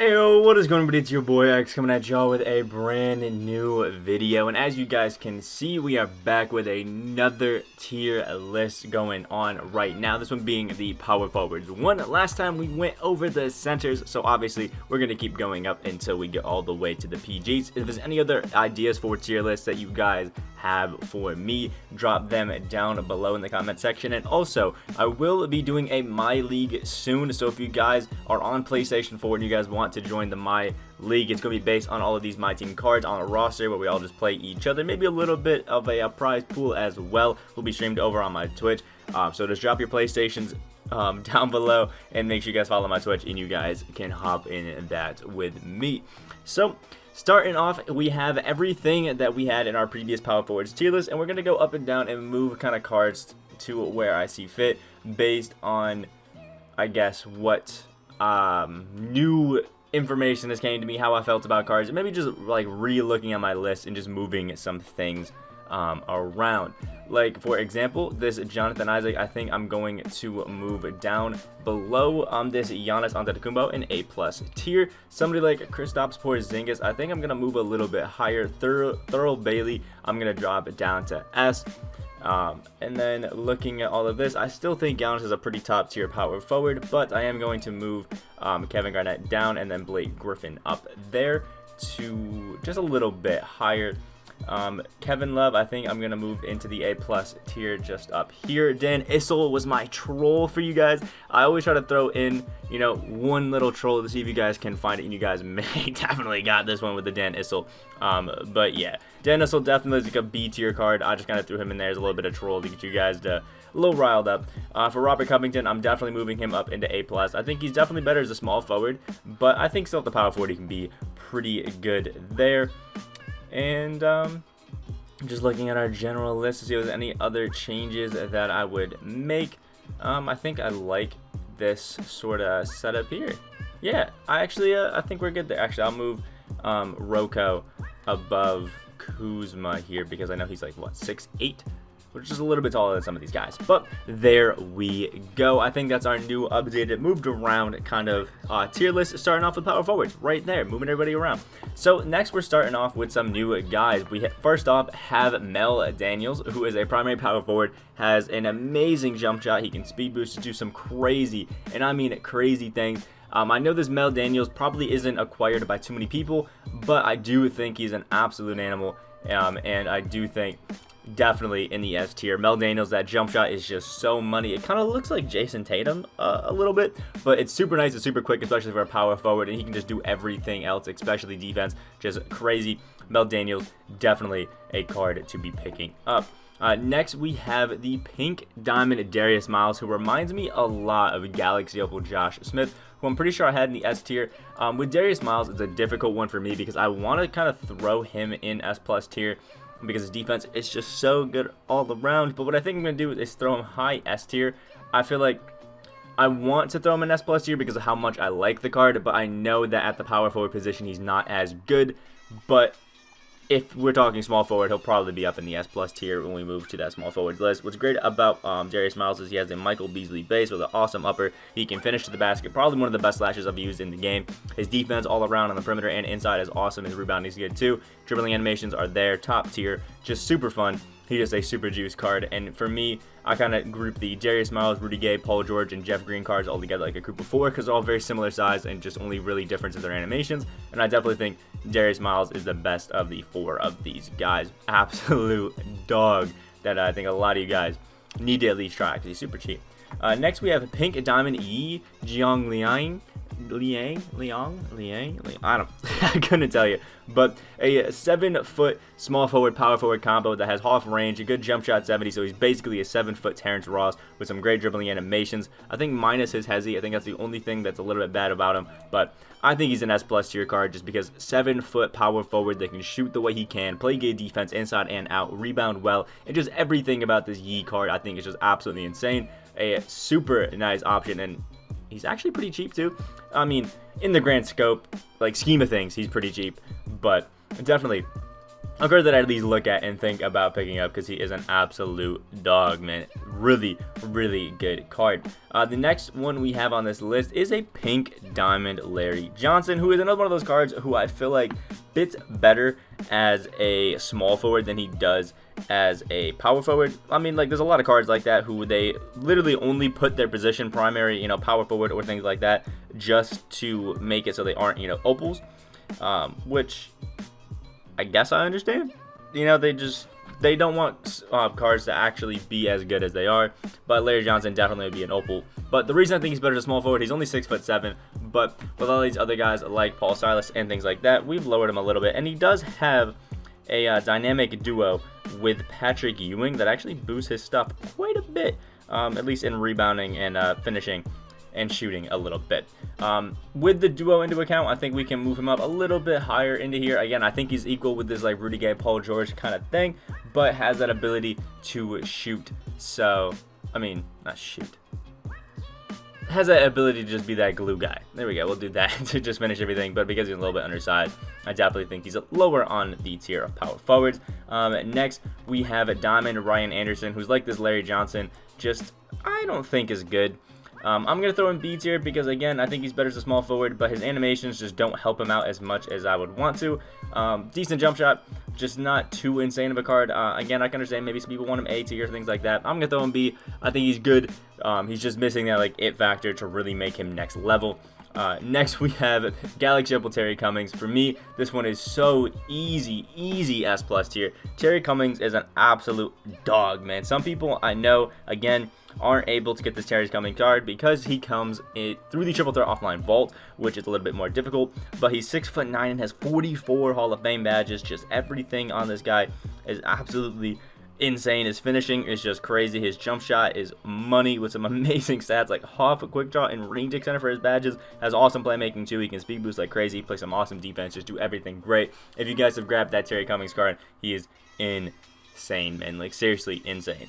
Heyo, what is going on, buddy? It's your boy X coming at y'all with a brand new video, and as you guys can see, we are back with another tier list going on right now. This one being the power forwards one. Last time we went over the centers, so obviously we're going to keep going up until we get all the way to the PGs. If there's any other ideas for tier lists that you guys have for me, drop them down below in the comment section. And also, I will be doing a My League soon, so if you guys are on PlayStation 4 and you guys want to join the My League, it's going to be based on all of these My Team cards on a roster where we all just play each other, maybe a little bit of a prize pool as well. Will be streamed over on my Twitch, so just drop your PlayStations down below and make sure you guys follow my Twitch and you guys can hop in that with me. So starting off, we have everything that we had in our previous power forwards tier list, and we're going to go up and down and move kind of cards to where I see fit based on, I guess, what new information has came to me, how I felt about cards, and maybe just like re-looking at my list and just moving some things around. Like, for example, this Jonathan Isaac, I think I'm going to move down below this Giannis Antetokounmpo in A+ tier. Somebody like Kristaps Porzingis, I think I'm going to move a little bit higher. Thurl Bailey, I'm going to drop it down to S. And then looking at all of this, I still think Giannis is a pretty top tier power forward, but I am going to move Kevin Garnett down and then Blake Griffin up there to just a little bit higher. Kevin Love, I think I'm going to move into the A+ tier just up here. Dan Issel was my troll for you guys. I always try to throw in, you know, one little troll to see if you guys can find it, and you guys may definitely got this one with the Dan Issel. But yeah, Dan Issel definitely is like a B tier card. I just kind of threw him in there as a little bit of troll to get you guys a little riled up. For Robert Covington, I'm definitely moving him up into A+. I think he's definitely better as a small forward, but I think still at the power forward he can be pretty good there. And just looking at our general list to see if there's any other changes that I would make. I think I like this sort of setup here. Yeah, I think we're good there. Actually, I'll move Rocco above Kuzma here because I know he's like, what, 6'8"? Which is a little bit taller than some of these guys. But there we go. I think that's our new updated, moved around kind of tier list, starting off with power forwards right there, moving everybody around. So next we're starting off with some new guys. We first off have Mel Daniels, who is a primary power forward, has an amazing jump shot. He can speed boost to do some crazy, and I mean crazy things. I know this Mel Daniels probably isn't acquired by too many people, but I do think he's an absolute animal, and I do think definitely in the S tier. Mel Daniels, that jump shot is just so money. It kind of looks like Jason Tatum a little bit, but it's super nice and super quick, especially for a power forward, and he can just do everything else, especially defense. Just crazy. Mel Daniels, definitely a card to be picking up. Next, we have the Pink Diamond Darius Miles, who reminds me a lot of Galaxy Opal Josh Smith, who I'm pretty sure I had in the S tier. With Darius Miles, it's a difficult one for me because I want to kind of throw him in S+ tier, because his defense is just so good all around. But what I think I'm going to do is throw him high S tier. I feel like I want to throw him in S+ tier because of how much I like the card, but I know that at the power forward position he's not as good. But if we're talking small forward, he'll probably be up in the S+ tier when we move to that small forwards list. What's great about Darius Miles is he has a Michael Beasley base with an awesome upper. He can finish to the basket, probably one of the best slashes I've used in the game. His defense all around on the perimeter and inside is awesome. His rebounding is good too. Dribbling animations are there, top tier, just super fun. He's just a super juice card, and for me, I kind of group the Darius Miles, Rudy Gay, Paul George, and Jeff Green cards all together like a group of 4 because they're all very similar size and just only really difference in their animations. And I definitely think Darius Miles is the best of the 4 of these guys. Absolute dog that I think a lot of you guys need to at least try because he's super cheap. Next, we have Pink Diamond Liang Liang, I couldn't tell you, but a 7-foot small forward power forward combo that has half range, a good jump shot 70, so he's basically a 7-foot Terrence Ross with some great dribbling animations. I think minus his hezzy, I think that's the only thing that's a little bit bad about him, but I think he's an S+ tier card just because 7-foot power forward that can shoot the way he can, play good defense inside and out, rebound well, and just everything about this Yi card I think is just absolutely insane. A super nice option, and he's actually pretty cheap too. I mean, in the grand scope, like scheme of things, he's pretty cheap, but definitely a card that I at least look at and think about picking up because he is an absolute dog, man. Really, really good card. The next one we have on this list is a pink diamond Larry Johnson, who is another one of those cards who I feel like fits better as a small forward than he does as a power forward. I mean, like, there's a lot of cards like that who they literally only put their position primary, you know, power forward or things like that, just to make it so they aren't, you know, opals, which I guess I understand. You know, they don't want cards to actually be as good as they are. But Larry Johnson definitely would be an opal. But the reason I think he's better as a small forward, he's only 6'7", but with all these other guys like Paul Silas and things like that, we've lowered him a little bit. And he does have a dynamic duo with Patrick Ewing that actually boosts his stuff quite a bit, at least in rebounding and finishing and shooting a little bit. With the duo into account, I think we can move him up a little bit higher into here. Again, I think he's equal with this like Rudy Gay, Paul George kind of thing, but has that ability to shoot. So, I mean, not shoot. Has that ability to just be that glue guy. There we go. We'll do that to just finish everything. But because he's a little bit undersized, I definitely think he's lower on the tier of power forwards. Next, we have Diamond Ryan Anderson, who's like this Larry Johnson. Just, I don't think is good. I'm going to throw in B tier because, again, I think he's better as a small forward, but his animations just don't help him out as much as I would want to. Decent jump shot, just not too insane of a card. Again, I can understand maybe some people want him A tier, things like that. I'm going to throw him B. I think he's good. He's just missing that like it factor to really make him next level. Next, we have Galaxy Opal Terry Cummings. For me, this one is so easy S+ tier. Terry Cummings is an absolute dog, man. Some people I know, again, aren't able to get this Terry Cummings card because he comes through the triple threat offline vault, which is a little bit more difficult. But he's 6'9" and has 44 Hall of Fame badges. Just everything on this guy is absolutely insane. His finishing is just crazy. His jump shot is money with some amazing stats like half a quick draw and range extender for his badges. Has awesome playmaking too. He can speed boost like crazy, play some awesome defense, just do everything great. If you guys have grabbed that Terry Cummings card, he is insane, man. Like, seriously insane.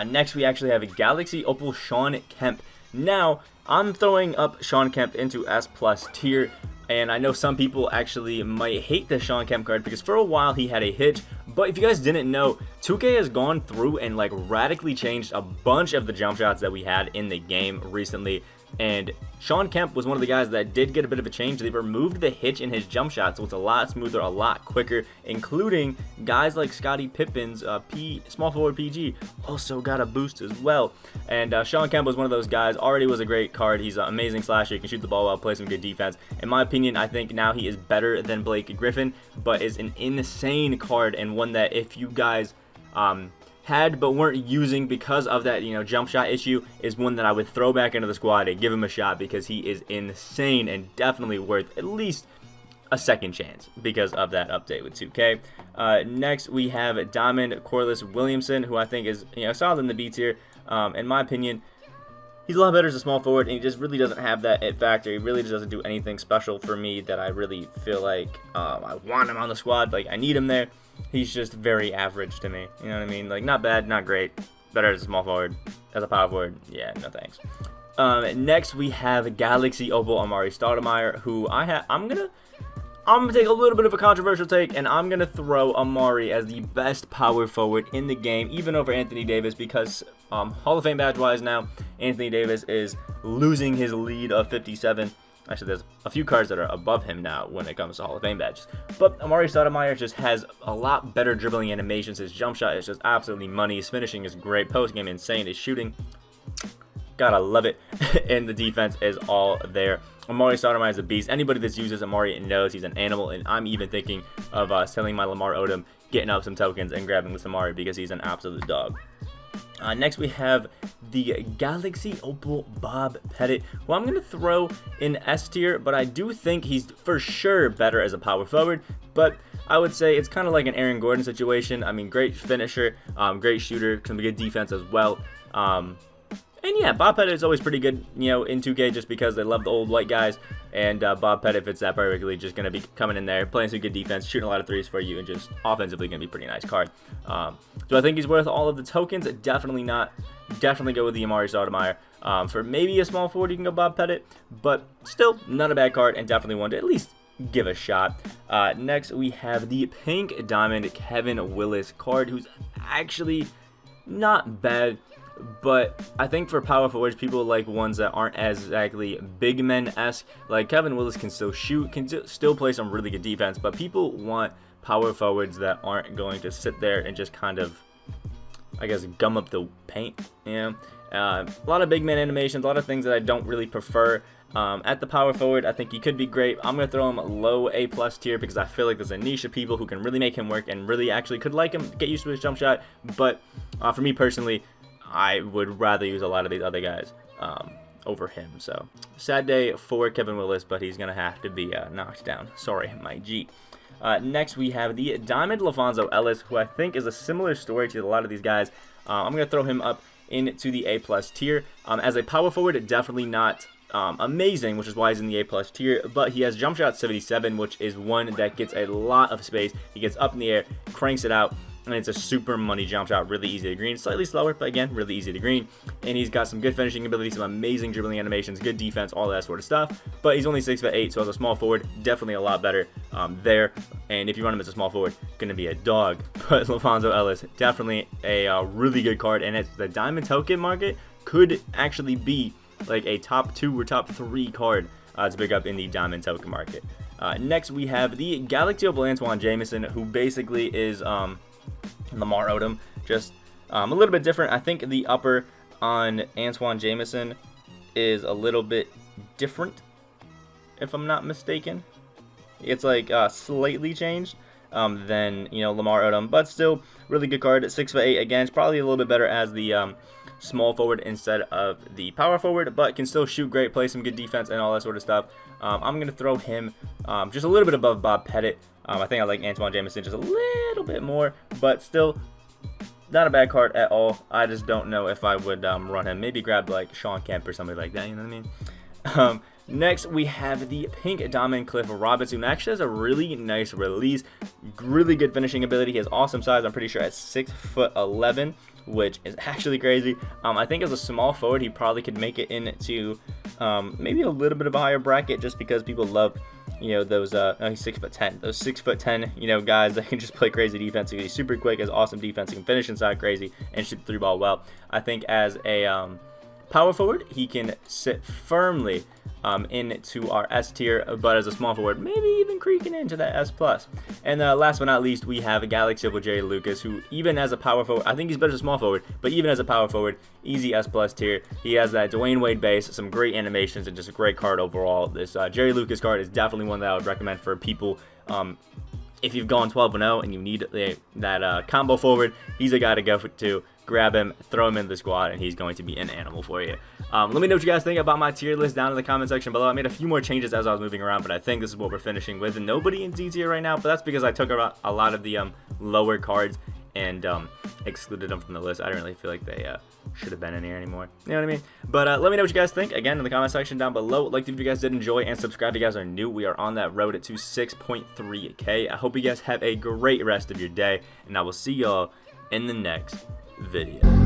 Next, we actually have a Galaxy Opal Shawn Kemp. Now, I'm throwing up Shawn Kemp into S+ tier. And I know some people actually might hate the Shawn Kemp card because for a while he had a hitch. But if you guys didn't know, 2K has gone through and like radically changed a bunch of the jump shots that we had in the game recently. And Shawn Kemp was one of the guys that did get a bit of a change. They removed the hitch in his jump shot, so it's a lot smoother, a lot quicker, including guys like Scottie Pippen's small forward PG also got a boost as well. And Shawn Kemp was one of those guys, already was a great card. He's an amazing slasher. He can shoot the ball well, play some good defense. In my opinion, I think now he is better than Blake Griffin, but is an insane card and one that if you guys had but weren't using because of that, you know, jump shot issue, is one that I would throw back into the squad and give him a shot because he is insane and definitely worth at least a second chance because of that update with 2K. Next, we have Diamond Corliss Williamson, who I think is, you know, solid in the B tier. In my opinion, he's a lot better as a small forward, and he just really doesn't have that it factor. He really just doesn't do anything special for me that I really feel like I want him on the squad. Like, I need him there. He's just very average to me. You know what I mean? Like, not bad, not great. Better as a small forward. As a power forward, yeah, no thanks. Next, we have Galaxy Opal Amari Stoudemire, who I'm gonna take a little bit of a controversial take, and I'm gonna throw Amari as the best power forward in the game, even over Anthony Davis, because Hall of Fame badge wise now, Anthony Davis is losing his lead of 57. Actually, there's a few cards that are above him now when it comes to Hall of Fame badges. But Amari Stoudemire just has a lot better dribbling animations. His jump shot is just absolutely money. His finishing is great. Post game insane. His shooting, gotta love it. And the defense is all there. Amari Stoudemire is a beast. Anybody that uses Amari knows he's an animal. And I'm even thinking of selling my Lamar Odom, getting up some tokens, and grabbing this Amari because he's an absolute dog. Next, we have the Galaxy Opal Bob Pettit, who I'm going to throw in S tier, but I do think he's for sure better as a power forward. But I would say it's kind of like an Aaron Gordon situation. I mean, great finisher, great shooter, some good defense as well. And yeah, Bob Pettit is always pretty good, you know, in 2K just because they love the old white guys. And Bob Pettit fits that perfectly, just going to be coming in there, playing some good defense, shooting a lot of threes for you, and just offensively going to be a pretty nice card. Do I think he's worth all of the tokens? Definitely not. Definitely go with the Amari Stoudemire. For maybe a small forward, you can go Bob Pettit. But still, not a bad card, and definitely one to at least give a shot. Next, we have the pink diamond Kevin Willis card, who's actually not bad. But I think for power forwards, people like ones that aren't as exactly big men-esque. Like Kevin Willis can still shoot, can still play some really good defense, but people want power forwards that aren't going to sit there and just kind of, I guess, gum up the paint. You know, a lot of big man animations, a lot of things that I don't really prefer. At the power forward, I think he could be great. I'm going to throw him low A+ tier because I feel like there's a niche of people who can really make him work and really actually could like him, get used to his jump shot. But for me personally, I would rather use a lot of these other guys over him. So sad day for Kevin Willis, but he's going to have to be knocked down. Sorry, my G. Next, we have the Diamond LaVonzo Ellis, who I think is a similar story to a lot of these guys. I'm going to throw him up into the A+ tier. As a power forward, definitely not amazing, which is why he's in the A+ tier, but he has jump shot 77, which is one that gets a lot of space. He gets up in the air, cranks it out, and it's a super money jump shot, really easy to green. Slightly slower, but again, really easy to green. And he's got some good finishing ability, some amazing dribbling animations, good defense, all that sort of stuff. But he's only 6'8", so as a small forward, definitely a lot better there. And if you run him as a small forward, gonna be a dog. But LaVonzo Ellis, definitely a really good card, and it's the diamond token market could actually be like a top 2 or top 3 card to pick up in the diamond token market. Next, we have the Galaxy Antoine Jameson, who basically is Lamar Odom, just a little bit different. I think the upper on Antoine Jameson is a little bit different, if I'm not mistaken. It's like slightly changed than, you know, Lamar Odom, but still really good card. 6'8", again, it's probably a little bit better as the small forward instead of the power forward, but can still shoot great, play some good defense, and all that sort of stuff. I'm going to throw him just a little bit above Bob Pettit. I think I like Antoine Jameson just a little bit more, but still not a bad card at all. I just don't know if I would run him. Maybe grab like Shawn Kemp or somebody like that, you know what I mean? Next, we have the pink diamond Cliff Robinson, who actually has a really nice release, really good finishing ability. He has awesome size. I'm pretty sure at 6'11", which is actually crazy. I think as a small forward, he probably could make it into maybe a little bit of a higher bracket, just because people love, you know, those he's 6'10", those 6'10", you know, guys that can just play crazy defense. He's super quick, has awesome defense, he can finish inside crazy, and shoot the 3 ball well. I think as a power forward, he can sit firmly into our S tier, but as a small forward, maybe even creaking into that S+. And last but not least, we have a Galaxy J. Lucas, who even as a power forward, I think he's better as a small forward, but even as a power forward, easy S+ tier. He has that Dwayne Wade base, some great animations, and just a great card overall. This Jerry Lucas card is definitely one that I would recommend for people. If you've gone 12-0 and you need that combo forward, he's a guy to go to. Grab him, throw him in the squad, and he's going to be an animal for you. Let me know what you guys think about my tier list down in the comment section below. I made a few more changes as I was moving around, but I think this is what we're finishing with. Nobody in D tier right now, but that's because I took a lot of the lower cards and excluded them from the list. I don't really feel like they should have been in here anymore. You know what I mean? But let me know what you guys think, again, in the comment section down below. Like if you guys did enjoy, and subscribe if you guys are new. We are on that road to 6.3K. I hope you guys have a great rest of your day, and I will see y'all in the next video.